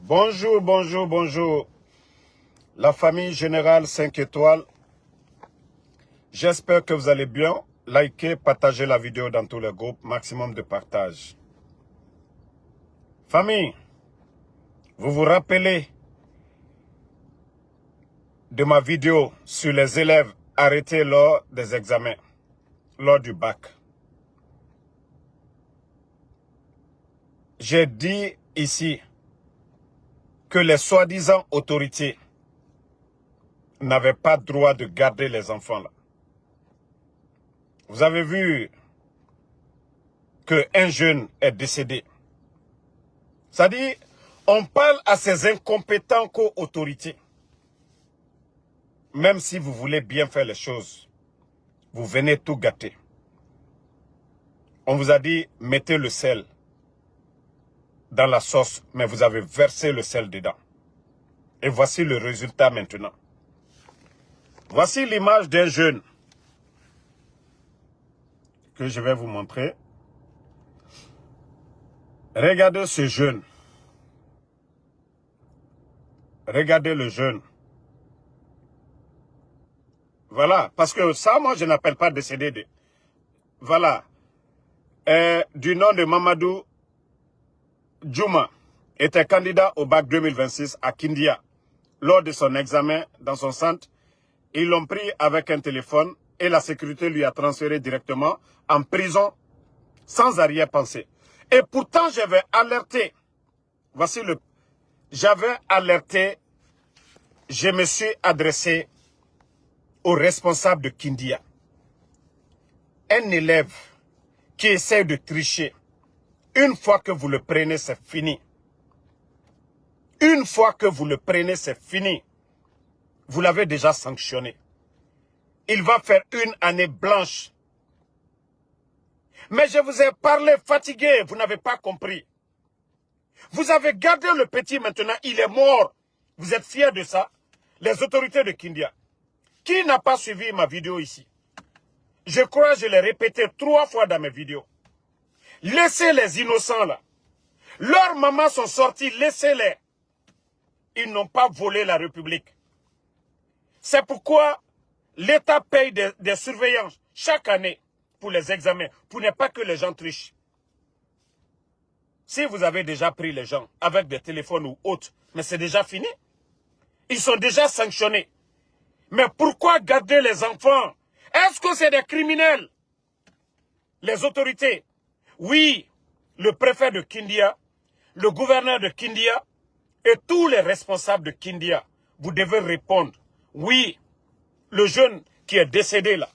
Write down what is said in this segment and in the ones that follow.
Bonjour, bonjour, bonjour. La famille Générale 5 étoiles. J'espère que vous allez bien. Likez, partagez la vidéo dans tous les groupes. Maximum de partage. Famille, vous vous rappelez de ma vidéo sur les élèves arrêtés lors des examens, lors du bac. J'ai dit ici que les soi-disant autorités n'avaient pas droit de garder les enfants là. Vous avez vu qu'un jeune est décédé. C'est-à-dire, on parle à ces incompétents co-autorités. Même si vous voulez bien faire les choses, vous venez tout gâter. On vous a dit, mettez le sel dans la sauce, mais vous avez versé le sel dedans. Et voici le résultat maintenant. Voici l'image d'un jeune que je vais vous montrer. Regardez ce jeune. Regardez le jeune. Voilà, parce que ça, moi, je n'appelle pas décédé. Voilà. Du nom de Mamadou Djouma, était candidat au bac 2026 à Kindia. Lors de son examen dans son centre, ils l'ont pris avec un téléphone et la sécurité lui a transféré directement en prison sans arrière-pensée. Et pourtant, j'avais alerté. Voici le... J'avais alerté, je me suis adressé au responsable de Kindia. Un élève qui essaie de tricher, une fois que vous le prenez, c'est fini. Une fois que vous le prenez, c'est fini. Vous l'avez déjà sanctionné. Il va faire une année blanche. Mais je vous ai parlé fatigué, vous n'avez pas compris. Vous avez gardé le petit maintenant, il est mort. Vous êtes fiers de ça? Les autorités de Kindia. Qui n'a pas suivi ma vidéo ici? Je crois que je l'ai répété 3 fois dans mes vidéos. Laissez les innocents là. Leurs mamans sont sorties, laissez-les. Ils n'ont pas volé la République. C'est pourquoi l'État paye des surveillants chaque année pour les examens, pour ne pas que les gens trichent. Si vous avez déjà pris les gens avec des téléphones ou autres, mais c'est déjà fini. Ils sont déjà sanctionnés. Mais pourquoi garder les enfants? Est-ce que c'est des criminels? Les autorités. Oui, le préfet de Kindia, le gouverneur de Kindia et tous les responsables de Kindia, vous devez répondre. Oui, le jeune qui est décédé là.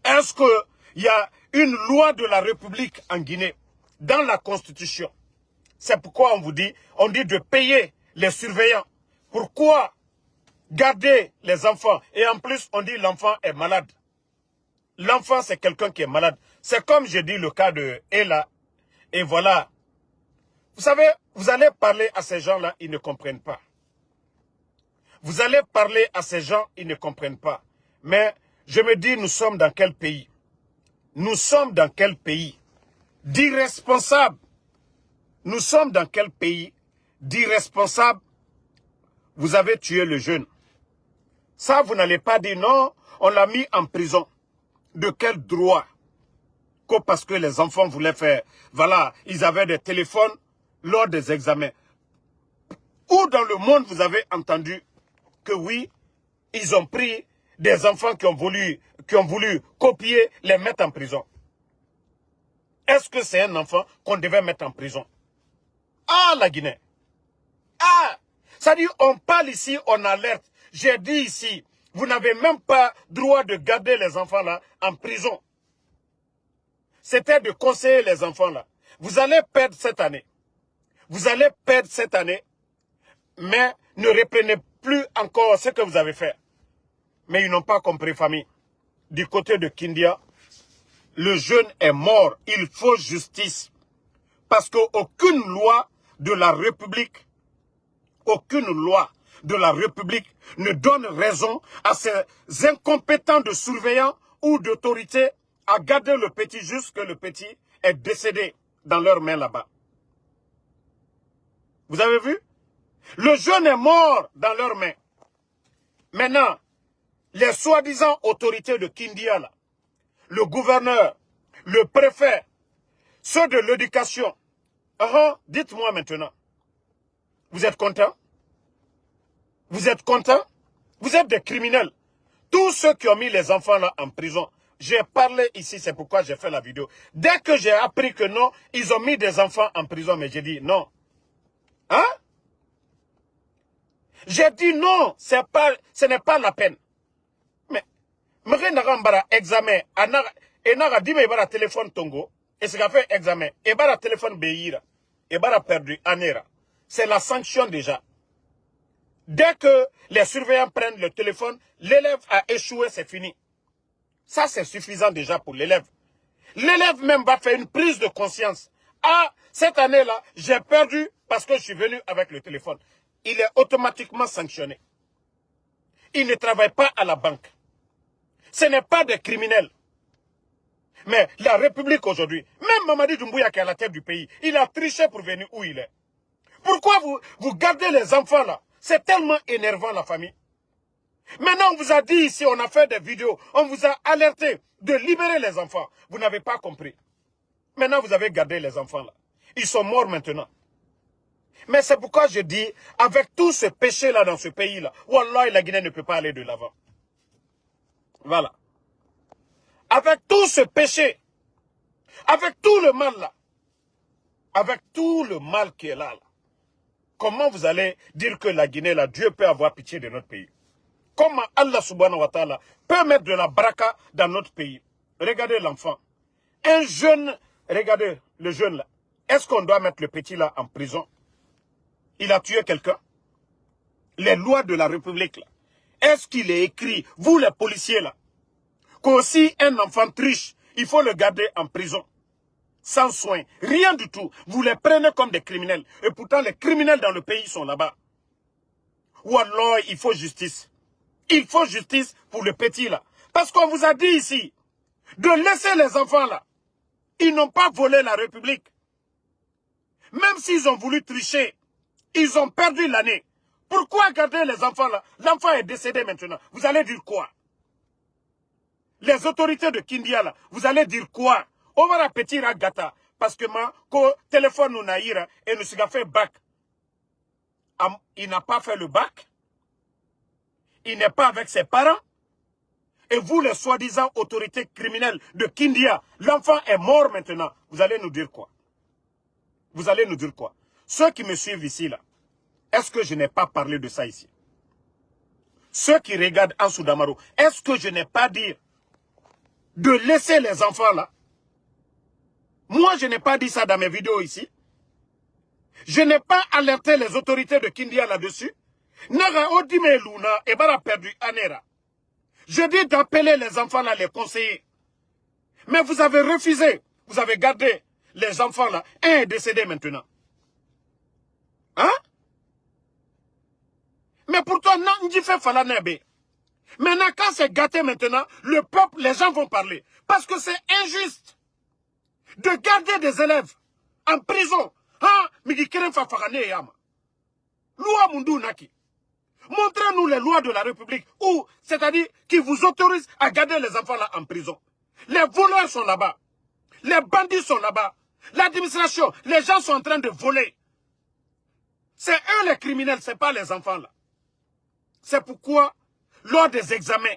Est-ce qu'il y a une loi de la République en Guinée, dans la Constitution? C'est pourquoi on dit de payer les surveillants. Pourquoi garder les enfants? Et en plus, on dit l'enfant est malade. L'enfant, c'est quelqu'un qui est malade. C'est comme je dis le cas de Ella. Et voilà. Vous savez, vous allez parler à ces gens-là, ils ne comprennent pas. Vous allez parler à ces gens, ils ne comprennent pas. Mais je me dis, nous sommes dans quel pays? Nous sommes dans quel pays? D'irresponsables. Nous sommes dans quel pays? D'irresponsables. Vous avez tué le jeune. Ça, vous n'allez pas dire non, on l'a mis en prison. De quel droit? Parce que les enfants voulaient faire, voilà, ils avaient des téléphones lors des examens. Où dans le monde vous avez entendu que oui, ils ont pris des enfants qui ont voulu copier, les mettre en prison? Est-ce que c'est un enfant qu'on devait mettre en prison? Ah, la Guinée. Ah, ça dit, on parle ici, on alerte. J'ai dit ici, vous n'avez même pas droit de garder les enfants là en prison. C'était de conseiller les enfants là. Vous allez perdre cette année. Vous allez perdre cette année, mais ne reprenez plus encore ce que vous avez fait. Mais ils n'ont pas compris, famille. Du côté de Kindia, le jeune est mort. Il faut justice. Parce qu'aucune loi de la République, aucune loi de la République ne donne raison à ces incompétents de surveillants ou d'autorités à garder le petit jusque le petit est décédé dans leurs mains là-bas. Vous avez vu? Le jeune est mort dans leurs mains. Maintenant, les soi-disant autorités de Kindia, là, le gouverneur, le préfet, ceux de l'éducation, dites-moi maintenant, vous êtes contents? Vous êtes contents? Vous êtes des criminels. Tous ceux qui ont mis les enfants là en prison, j'ai parlé ici, c'est pourquoi j'ai fait la vidéo. Dès que j'ai appris que non, ils ont mis des enfants en prison, mais j'ai dit non. Hein? J'ai dit non, ce n'est pas la peine. Mais, je examen, et n'a dit, mais il téléphone Tongo, et ce qu'a fait examen, et il téléphone Beira, et il perdu, Anera. C'est la sanction déjà. Dès que les surveillants prennent le téléphone, l'élève a échoué, c'est fini. Ça, c'est suffisant déjà pour l'élève. L'élève même va faire une prise de conscience. Ah, cette année-là, j'ai perdu parce que je suis venu avec le téléphone. Il est automatiquement sanctionné. Il ne travaille pas à la banque. Ce n'est pas des criminels. Mais la République aujourd'hui, même Mamadi Doumbouya qui est à la tête du pays, il a triché pour venir où il est. Pourquoi vous gardez les enfants là? C'est tellement énervant la famille. Maintenant on vous a dit ici, on a fait des vidéos, on vous a alerté de libérer les enfants. Vous n'avez pas compris. Maintenant vous avez gardé les enfants là. Ils sont morts maintenant. Mais c'est pourquoi je dis, avec tout ce péché là dans ce pays là, Wallah, la Guinée ne peut pas aller de l'avant. Voilà. Avec tout ce péché, avec tout le mal là, avec tout le mal qui est là, comment vous allez dire que la Guinée là, Dieu peut avoir pitié de notre pays? Comment Allah subhanahu wa ta'ala peut mettre de la braca dans notre pays? Regardez l'enfant. Un jeune, regardez le jeune là. Est-ce qu'on doit mettre le petit là en prison? Il a tué quelqu'un. Les lois de la République là. Est-ce qu'il est écrit, vous les policiers là, qu'aussi un enfant triche, il faut le garder en prison? Sans soin, rien du tout. Vous les prenez comme des criminels. Et pourtant les criminels dans le pays sont là-bas. Wallah, il faut justice. Il faut justice pour le petit là. Parce qu'on vous a dit ici, de laisser les enfants là. Ils n'ont pas volé la République. Même s'ils ont voulu tricher, ils ont perdu l'année. Pourquoi garder les enfants là? L'enfant est décédé maintenant. Vous allez dire quoi? Les autorités de Kindia là, vous allez dire quoi? On va petit gata. Parce que ma téléphone nous naïra et nous a fait bac. Il n'a pas fait le bac. Il n'est pas avec ses parents. Et vous, les soi-disant autorités criminelles de Kindia, l'enfant est mort maintenant. Vous allez nous dire quoi? Vous allez nous dire quoi? Ceux qui me suivent ici, là, est-ce que je n'ai pas parlé de ça ici? Ceux qui regardent en Soudamaro, est-ce que je n'ai pas dit de laisser les enfants là? Moi, je n'ai pas dit ça dans mes vidéos ici. Je n'ai pas alerté les autorités de Kindia là-dessus. Naga Odime Luna et Bara perdu Anera. Je dis d'appeler les enfants là, les conseillers. Mais vous avez refusé. Vous avez gardé les enfants là. Un est décédé maintenant. Hein? Mais pourtant, non, n'y fait Falanebe. Maintenant, quand c'est gâté maintenant, le peuple, les gens vont parler. Parce que c'est injuste de garder des élèves en prison. Hein? Montrez-nous les lois de la République, où, c'est-à-dire, qui vous autorisent à garder les enfants là en prison. Les voleurs sont là-bas. Les bandits sont là-bas. L'administration, les gens sont en train de voler. C'est eux les criminels, ce n'est pas les enfants là. C'est pourquoi, lors des examens,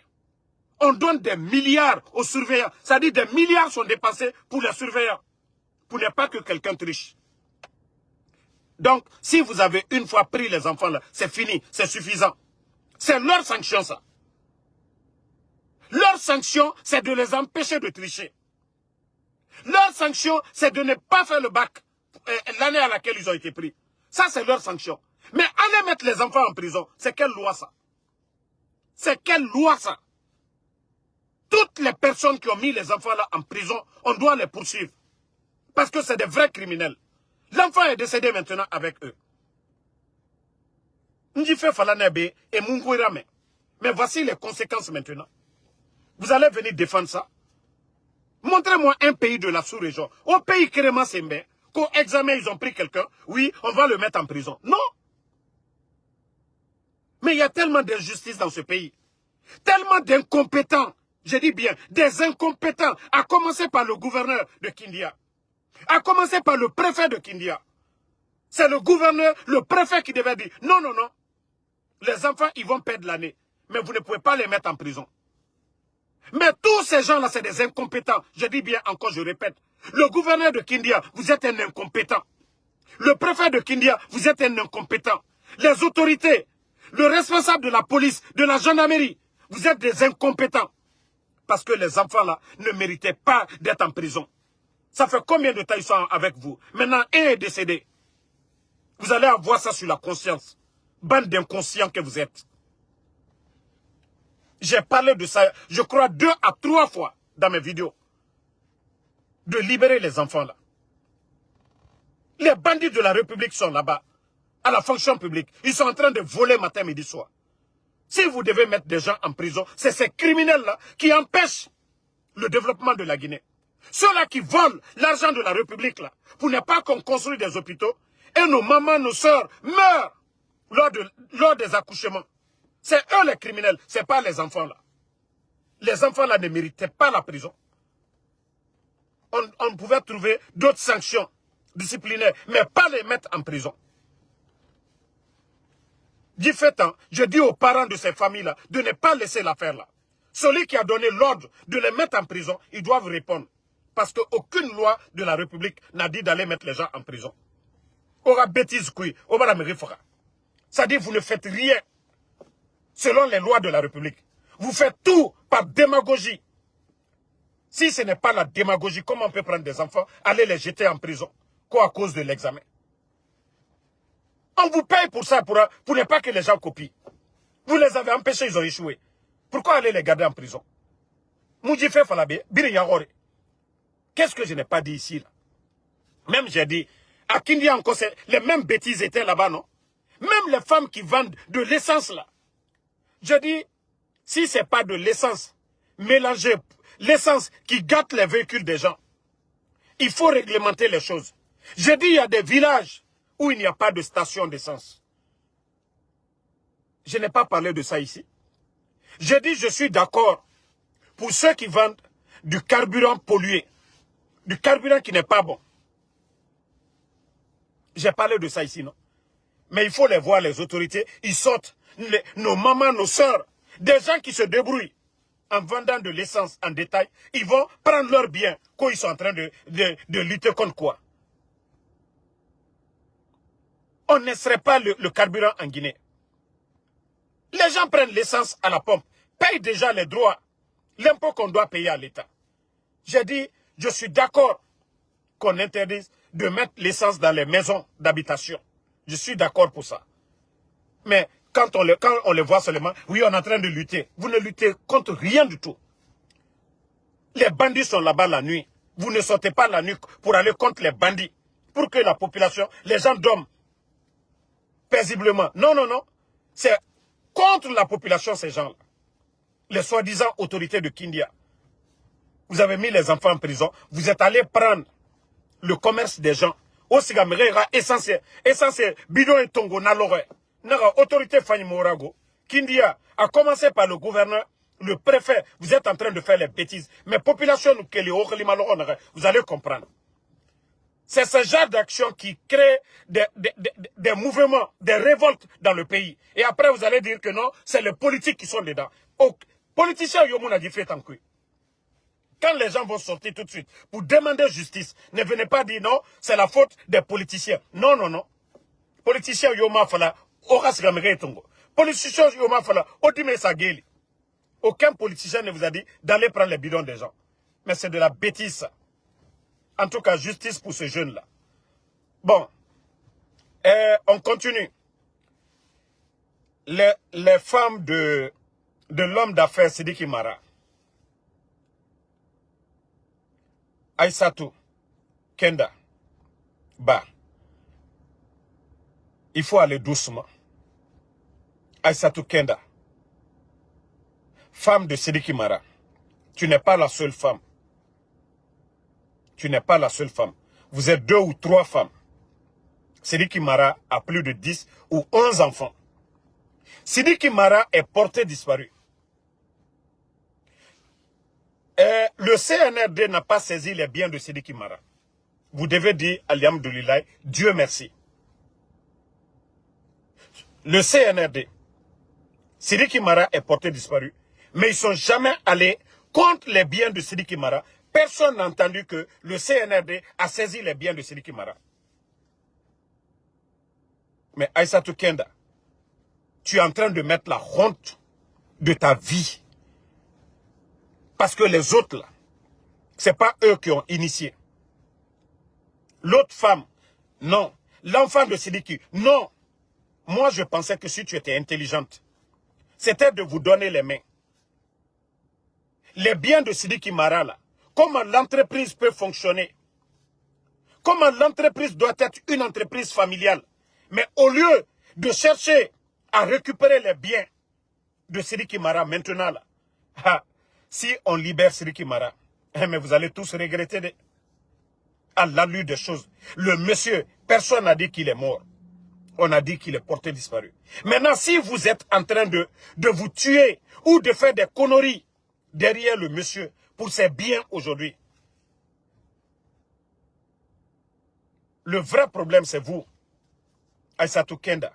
on donne des milliards aux surveillants. C'est-à-dire des milliards sont dépensés pour les surveillants. Pour ne pas que quelqu'un triche. Donc, si vous avez une fois pris les enfants là, c'est fini, c'est suffisant. C'est leur sanction ça. Leur sanction, c'est de les empêcher de tricher. Leur sanction, c'est de ne pas faire le bac l'année à laquelle ils ont été pris. Ça, c'est leur sanction. Mais aller mettre les enfants en prison, c'est quelle loi ça? C'est quelle loi ça? Toutes les personnes qui ont mis les enfants là en prison, on doit les poursuivre. Parce que c'est des vrais criminels. L'enfant est décédé maintenant avec eux. Ndife Falanebe et Mungouirame. Mais voici les conséquences maintenant. Vous allez venir défendre ça? Montrez-moi un pays de la sous-région. Au pays Kéréma Sembe, qu'au examen, ils ont pris quelqu'un. Oui, on va le mettre en prison. Non. Mais il y a tellement d'injustice dans ce pays. Tellement d'incompétents. Je dis bien, des incompétents. À commencer par le gouverneur de Kindia. À commencer par le préfet de Kindia. C'est le gouverneur, le préfet qui devait dire, non, non, non. Les enfants, ils vont perdre l'année. Mais vous ne pouvez pas les mettre en prison. Mais tous ces gens-là, c'est des incompétents. Je dis bien encore, je répète. Le gouverneur de Kindia, vous êtes un incompétent. Le préfet de Kindia, vous êtes un incompétent. Les autorités, le responsable de la police, de la gendarmerie, vous êtes des incompétents. Parce que les enfants-là ne méritaient pas d'être en prison. Ça fait combien de temps ils sont avec vous? Maintenant, un est décédé. Vous allez avoir ça sur la conscience. Bande d'inconscients que vous êtes. J'ai parlé de ça, je crois, 2 à 3 fois dans mes vidéos. De libérer les enfants là. Les bandits de la République sont là-bas, à la fonction publique. Ils sont en train de voler matin, midi, soir. Si vous devez mettre des gens en prison, c'est ces criminels-là qui empêchent le développement de la Guinée. Ceux-là qui volent l'argent de la République là, pour ne pas qu'on construise des hôpitaux, et nos mamans, nos soeurs meurent lors des accouchements. C'est eux les criminels, ce n'est pas les enfants là. Les enfants là ne méritaient pas la prison. On pouvait trouver d'autres sanctions disciplinaires, mais pas les mettre en prison. Du fait, je dis aux parents de ces familles-là de ne pas laisser l'affaire là. Celui qui a donné l'ordre de les mettre en prison, ils doivent répondre. Parce qu'aucune loi de la République n'a dit d'aller mettre les gens en prison. Aura bêtise qui, aura la fera. C'est-à-dire vous ne faites rien selon les lois de la République. Vous faites tout par démagogie. Si ce n'est pas la démagogie, comment on peut prendre des enfants, aller les jeter en prison? Quoi, à cause de l'examen? On vous paye pour ça, pour ne pas que les gens copient. Vous les avez empêchés, ils ont échoué. Pourquoi aller les garder en prison? Moudjifé Falabé, Biriyagore. Qu'est-ce que je n'ai pas dit ici là? Même j'ai dit, à Kindia encore, les mêmes bêtises étaient là-bas, non? Même les femmes qui vendent de l'essence là. Je dis, si ce n'est pas de l'essence mélangée, l'essence qui gâte les véhicules des gens, il faut réglementer les choses. Je dis, il y a des villages où il n'y a pas de station d'essence. Je n'ai pas parlé de ça ici. Je dis, je suis d'accord pour ceux qui vendent du carburant pollué, du carburant qui n'est pas bon. J'ai parlé de ça ici, non? Mais il faut les voir, les autorités, ils sortent, nos mamans, nos soeurs, des gens qui se débrouillent en vendant de l'essence en détail, ils vont prendre leurs biens, quand ils sont en train de lutter contre quoi? On ne serait pas le carburant en Guinée. Les gens prennent l'essence à la pompe, payent déjà les droits, l'impôt qu'on doit payer à l'État. J'ai dit, je suis d'accord qu'on interdise de mettre l'essence dans les maisons d'habitation. Je suis d'accord pour ça. Mais quand on les voit seulement, oui, on est en train de lutter. Vous ne luttez contre rien du tout. Les bandits sont là-bas la nuit. Vous ne sortez pas la nuit pour aller contre les bandits. Pour que la population, les gens dorment paisiblement. Non, non, non. C'est contre la population, ces gens-là. Les soi-disant autorités de Kindia. Vous avez mis les enfants en prison. Vous êtes allé prendre le commerce des gens. Aussi, essentiel, bidon et tongo na l'oreille. Naga autorité Fanny Morago, Kindia, a commencé par le gouverneur, le préfet. Vous êtes en train de faire les bêtises. Mais population, vous allez comprendre. C'est ce genre d'action qui crée des mouvements, des révoltes dans le pays. Et après, vous allez dire que non, c'est les politiques qui sont dedans. Politiciens, Yomoun a dit fait en couille. Quand les gens vont sortir tout de suite pour demander justice, ne venez pas dire non, c'est la faute des politiciens. Non, non, non. Politiciens, Yoma Fala, Horace Gamere Tongo. Politiciens, Yoma Fala, Odime Sageli. Aucun politicien ne vous a dit d'aller prendre les bidons des gens. Mais c'est de la bêtise, ça. En tout cas, justice pour ce jeune-là. Bon. On continue. Les femmes de l'homme d'affaires Sidiki Mara. Aïssatou, Kenda, Ba. Il faut aller doucement. Aïssatou Kenda, femme de Sidiki Mara, tu n'es pas la seule femme. Tu n'es pas la seule femme. vous êtes 2 ou 3 femmes. Sidiki Mara a plus de 10 ou 11 enfants. Sidiki Mara est porté disparu. Le CNRD n'a pas saisi les biens de Sidiki Mara. Vous devez dire, alhamdoulilah, Dieu merci. Le CNRD, Sidiki Mara est porté disparu, mais ils ne sont jamais allés contre les biens de Sidiki Mara. Personne n'a entendu que le CNRD a saisi les biens de Sidiki Mara. Mais Aïssatou Kenda, tu es en train de mettre la honte de ta vie. Parce que les autres là, ce n'est pas eux qui ont initié. L'autre femme, non. L'enfant de Sidiki, non. Moi, je pensais que si tu étais intelligente, c'était de vous donner les mains. Les biens de Sidiki Mara, là, comment l'entreprise peut fonctionner? Comment l'entreprise doit être une entreprise familiale? Mais au lieu de chercher à récupérer les biens de Sidiki Mara maintenant, là, si on libère Sidiki Mara, mais vous allez tous regretter à l'allure des choses. Le monsieur, personne n'a dit qu'il est mort. On a dit qu'il est porté disparu. Maintenant, si vous êtes en train de vous tuer ou de faire des conneries derrière le monsieur pour ses biens aujourd'hui, le vrai problème, c'est vous, Aïssatou Kenda.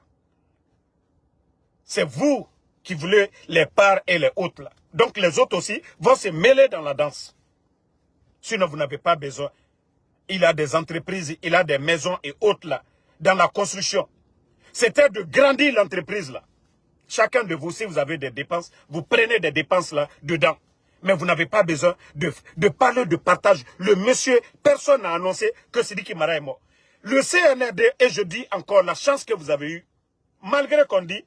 C'est vous qui voulez les parts et les autres là. Donc les autres aussi vont se mêler dans la danse. Sinon, vous n'avez pas besoin. Il a des entreprises, il a des maisons et autres là, dans la construction. C'était de grandir l'entreprise là. Chacun de vous, si vous avez des dépenses, vous prenez des dépenses là dedans. Mais vous n'avez pas besoin de parler de partage. Le monsieur, personne n'a annoncé que Sidiki Mara est mort. Le CNRD, et je dis encore la chance que vous avez eue, malgré qu'on dit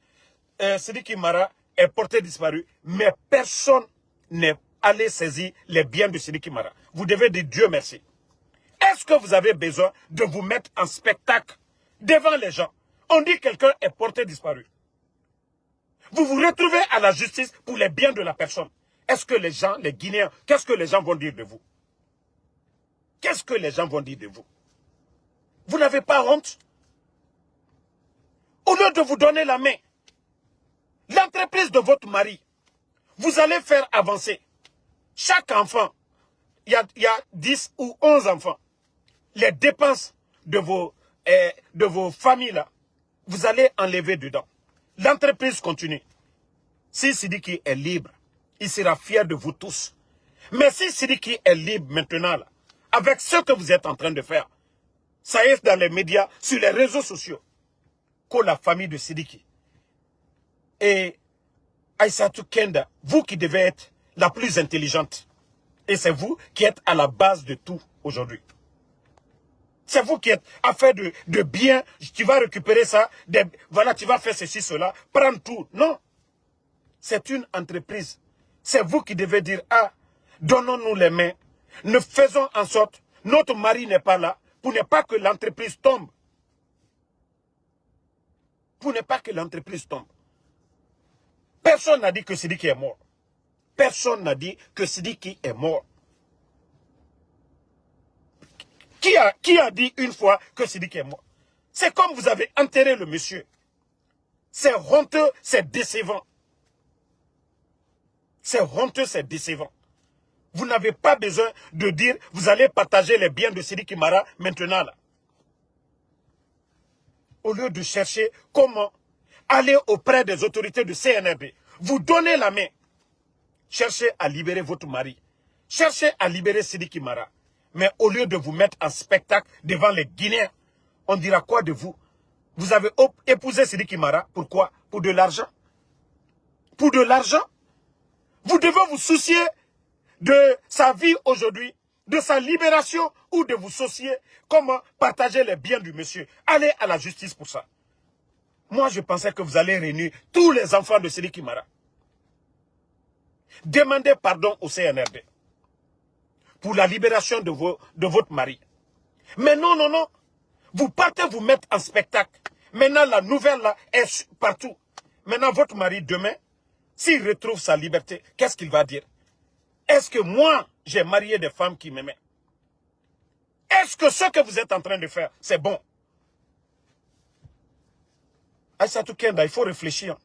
Sidiki Mara est porté disparu, mais personne n'est allé saisir les biens de Sidiki Mara. Vous devez dire Dieu merci. Est-ce que vous avez besoin de vous mettre en spectacle devant les gens? On dit que quelqu'un est porté disparu. Vous vous retrouvez à la justice pour les biens de la personne. Est-ce que les gens, les Guinéens, qu'est-ce que les gens vont dire de vous? Qu'est-ce que les gens vont dire de vous? Vous n'avez pas honte? Au lieu de vous donner la main, l'entreprise de votre mari, vous allez faire avancer. Chaque enfant, il y a 10 ou 11 enfants. Les dépenses de vos familles, là, vous allez enlever dedans. L'entreprise continue. Si Sidiki est libre, il sera fier de vous tous. Mais si Sidiki est libre maintenant, là, avec ce que vous êtes en train de faire, ça est dans les médias, sur les réseaux sociaux, que la famille de Sidiki et Aïssatou Kenda, vous qui devez être la plus intelligente, et c'est vous qui êtes à la base de tout aujourd'hui. C'est vous qui êtes affaire de bien, tu vas récupérer ça, voilà, tu vas faire ceci, cela, prendre tout. Non. C'est une entreprise. C'est vous qui devez dire, ah, donnons-nous les mains, ne faisons en sorte, notre mari n'est pas là, pour ne pas que l'entreprise tombe. Pour ne pas que l'entreprise tombe. Personne n'a dit que Sidiki est mort. Personne n'a dit que Sidiki est mort. Qui a dit une fois que Sidiki est mort? C'est comme vous avez enterré le monsieur. C'est honteux, c'est décevant. C'est honteux, c'est décevant. Vous n'avez pas besoin de dire, vous allez partager les biens de Sidiki Mara maintenant là. Au lieu de chercher comment aller auprès des autorités du CNRD, vous donnez la main. Cherchez à libérer votre mari. Cherchez à libérer Sidiki Mara. Mais au lieu de vous mettre en spectacle devant les Guinéens, on dira quoi de vous? Vous avez épousé Sidiki Mara. Pourquoi? Pour de l'argent. Pour de l'argent. Vous devez vous soucier de sa vie aujourd'hui, de sa libération, ou de vous soucier comment partager les biens du monsieur. Allez à la justice pour ça. Moi, je pensais que vous allez réunir tous les enfants de Sidiki Mara. Demandez pardon au CNRD pour la libération de votre mari. Mais non, non, non. Vous partez vous mettre en spectacle. Maintenant, la nouvelle là est partout. Maintenant, votre mari, demain, s'il retrouve sa liberté, qu'est-ce qu'il va dire? Est-ce que moi, j'ai marié des femmes qui m'aimaient? Est-ce que ce que vous êtes en train de faire, c'est bon? Aïssatou Kenda, il faut réfléchir.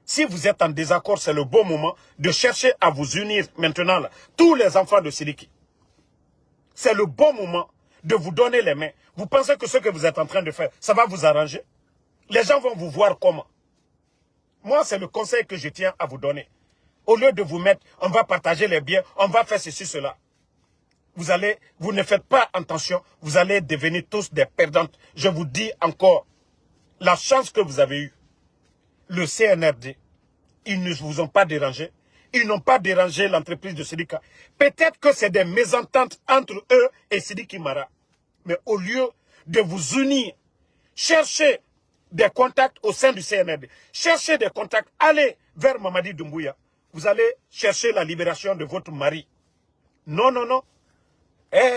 Si vous êtes en désaccord, c'est le bon moment de chercher à vous unir maintenant, là, tous les enfants de Sidiki. C'est le bon moment de vous donner les mains. Vous pensez que ce que vous êtes en train de faire, ça va vous arranger? Les gens vont vous voir comment? Moi, c'est le conseil que je tiens à vous donner. Au lieu de vous mettre, on va partager les biens, on va faire ceci, cela. Vous ne faites pas attention, vous allez devenir tous des perdantes. Je vous dis encore, la chance que vous avez eue, le CNRD, ils ne vous ont pas dérangé. Ils n'ont pas dérangé l'entreprise de Sidiki. Peut-être que c'est des mésententes entre eux et Sidiki Mara. Mais au lieu de vous unir, cherchez des contacts au sein du CNRD. Cherchez des contacts. Allez vers Mamadi Doumbouya. Vous allez chercher la libération de votre mari. Non, non, non.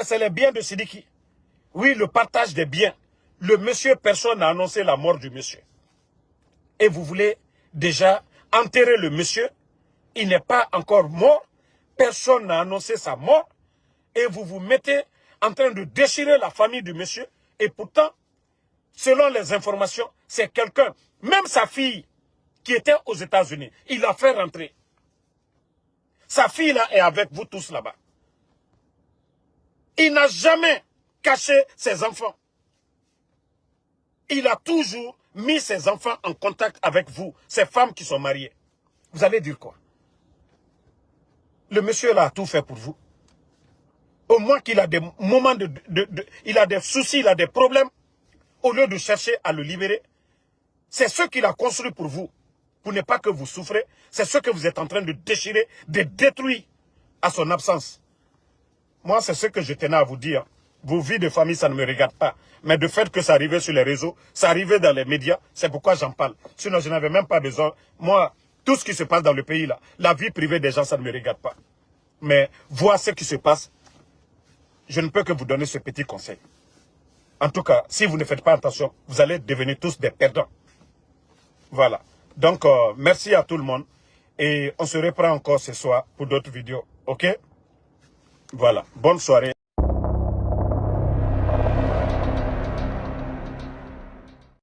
C'est les biens de Sidiki. Oui, le partage des biens. Le monsieur, personne n'a annoncé la mort du monsieur. Et vous voulez déjà enterrer le monsieur. Il n'est pas encore mort. Personne n'a annoncé sa mort. Et vous vous mettez en train de déchirer la famille du monsieur. Et pourtant, selon les informations, c'est quelqu'un, même sa fille, qui était aux États-Unis, il l'a fait rentrer. Sa fille là est avec vous tous là-bas. Il n'a jamais caché ses enfants. Il a toujours mis ses enfants en contact avec vous, ces femmes qui sont mariées. Vous allez dire quoi? Le monsieur là a tout fait pour vous. Au moins qu'il a des moments il a des soucis, il a des problèmes. Au lieu de chercher à le libérer, c'est ce qu'il a construit pour vous. Pour ne pas que vous souffrez. C'est ce que vous êtes en train de déchirer, de détruire à son absence. Moi, c'est ce que je tenais à vous dire. Vos vies de famille, ça ne me regarde pas. Mais de fait que ça arrivait sur les réseaux, ça arrivait dans les médias, c'est pourquoi j'en parle. Sinon, je n'avais même pas besoin. Moi, tout ce qui se passe dans le pays, là, la vie privée des gens, ça ne me regarde pas. Mais voir ce qui se passe, je ne peux que vous donner ce petit conseil. En tout cas, si vous ne faites pas attention, vous allez devenir tous des perdants. Voilà. Donc, merci à tout le monde. Et on se reprend encore ce soir pour d'autres vidéos. OK? Voilà. Bonne soirée.